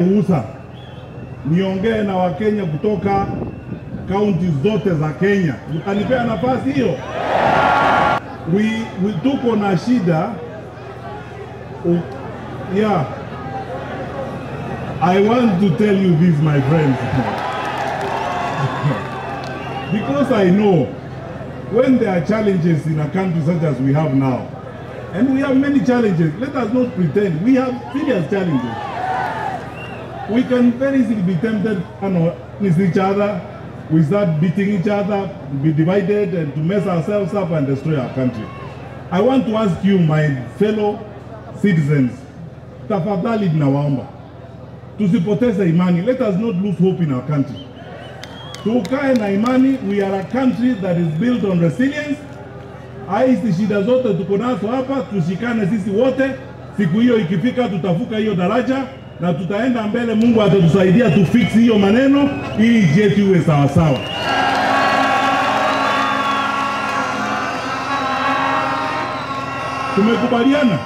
Ruhusa niongee na Wakenya kutoka kaunti zote za Kenya. Utanipea nafasi hiyo? Tuko na shida. Yeah. I want to tell you this, my friends. Because I know when there are challenges in a country such as we have now, and we have many challenges, let us not pretend we have serious challenges. We can very easily be tempted against each other. We start beating each other, be divided, and to mess ourselves up and destroy our country. I want to ask you, my fellow citizens, tafadhali nawaomba, tusipoteze imani. Let us not lose hope in our country. Tukae na imani. We are a country that is built on resilience. Hizi shida zote tuko nazo hapa, tushikane sisi wote. Siku hiyo ikifika, tutavuka hiyo daraja na tutaenda mbele. Mungu atatusaidia tufix hiyo maneno ili nchi yetu iwe sawa sawa. Tumekubaliana?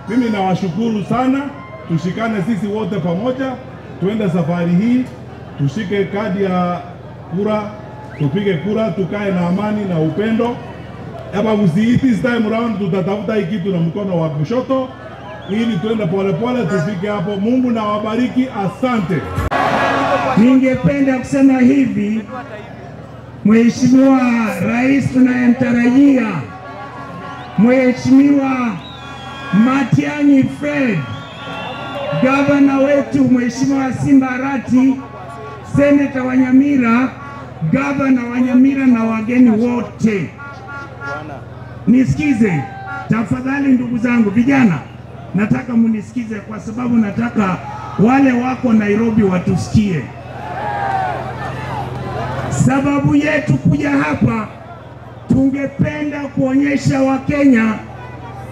Mimi nawashukuru sana. Tushikane sisi wote pamoja, tuende safari hii, tushike kadi ya kura, tupige kura, tukae na amani na upendo. Hapa this time round tutatafuta hii kitu na mkono wa kushoto ili tuende pole pole tufike hapo. Mungu na wabariki. Asante. Ningependa kusema hivi, Mheshimiwa Rais tunayemtarajia, Mheshimiwa Matiang'i Fred, Gavana wetu Mheshimiwa Simba Arati, Seneta wa Nyamira, Gavana wa Nyamira na wageni wote. Nisikize tafadhali ndugu zangu vijana, nataka munisikize kwa sababu nataka wale wako Nairobi watusikie. Sababu yetu kuja hapa, tungependa kuonyesha Wakenya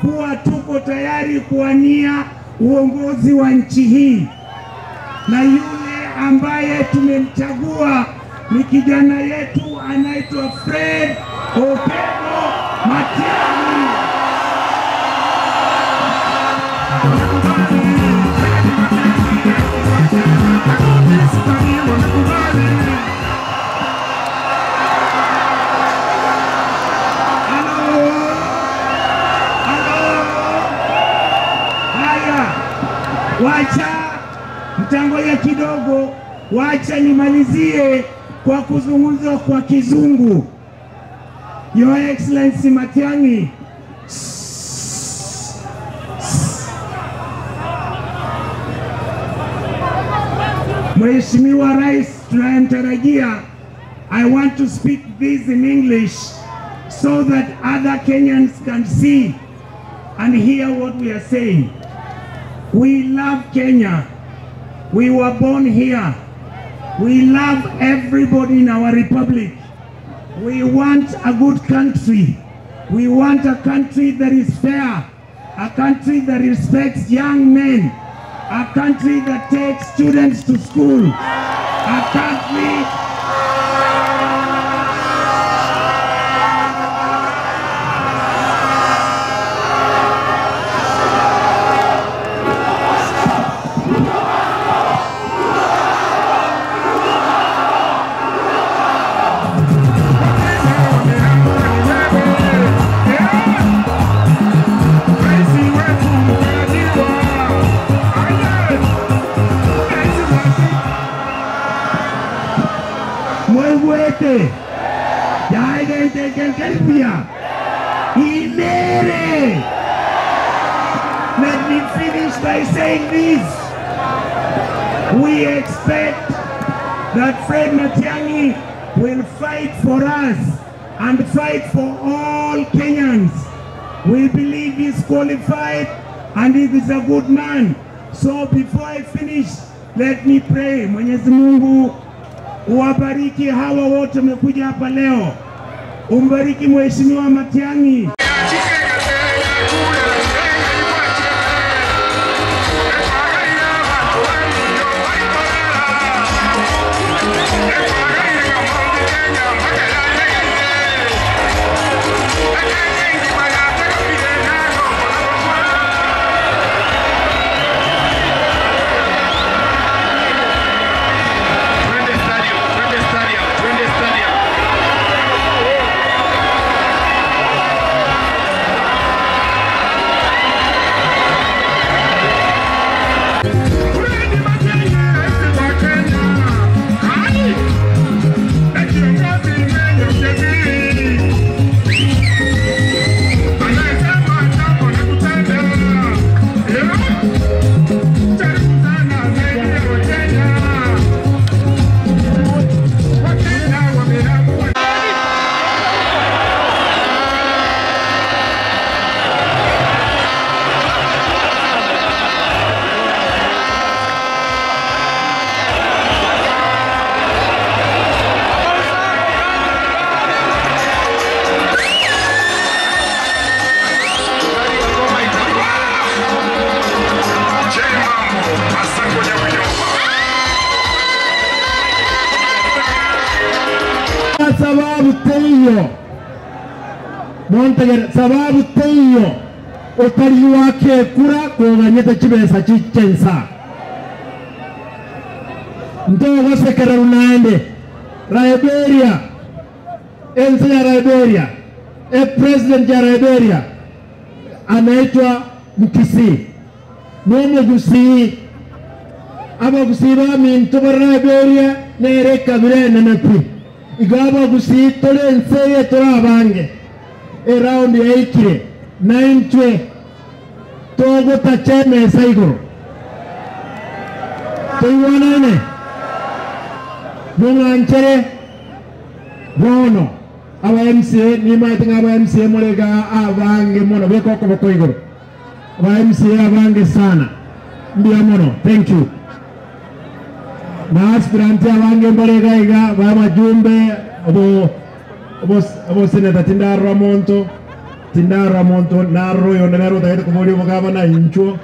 kuwa tuko tayari kuwania uongozi wa nchi hii, na yule ambaye tumemchagua ni kijana yetu anaitwa Fred Okengo Matiang'i. Wacha mtangoja kidogo, wacha nimalizie kwa kuzungumza kwa Kizungu. Your Excellency Matiang'i, Mheshimiwa Rais tunayemtarajia, I want to speak this in English so that other Kenyans can see and hear what we are saying. We love Kenya. We were born here. We love everybody in our republic. We want a good country. We want a country that is fair, a country that respects young men, a country that takes students to school, a country Let me finish by saying this. We expect that Fred Matiang'i will fight for us and fight for all Kenyans. We believe he's qualified and he is a good man. So before I finish, let me pray. Mwenyezi Mungu uwabariki hawa wote wamekuja hapa leo. Umbariki Mheshimiwa Matiang'i. sababu teyo Montager sababu teyo utari wake kura kuganyeta chibesa chichensa ndogo sekera unaende Liberia enzi ya Liberia president ya Liberia anaitwa Mkisi Nomo Gusii aba Gusii ba minto ba Liberia nere kabire nenepi igaba Gusii tole enseye tora bange around ya ikire 9 togo tacheme saigoro toiwanane Bunganchere bono aba MCA ni maitinga aba MCA molega abange mono beko ko bokoigoro aba MCA abange sana ndia mono thank you na aspirant abange molega iga ba majumbe abo seneta Tindaro Ramonto na royo na ro taito ko bodi bogaba na incho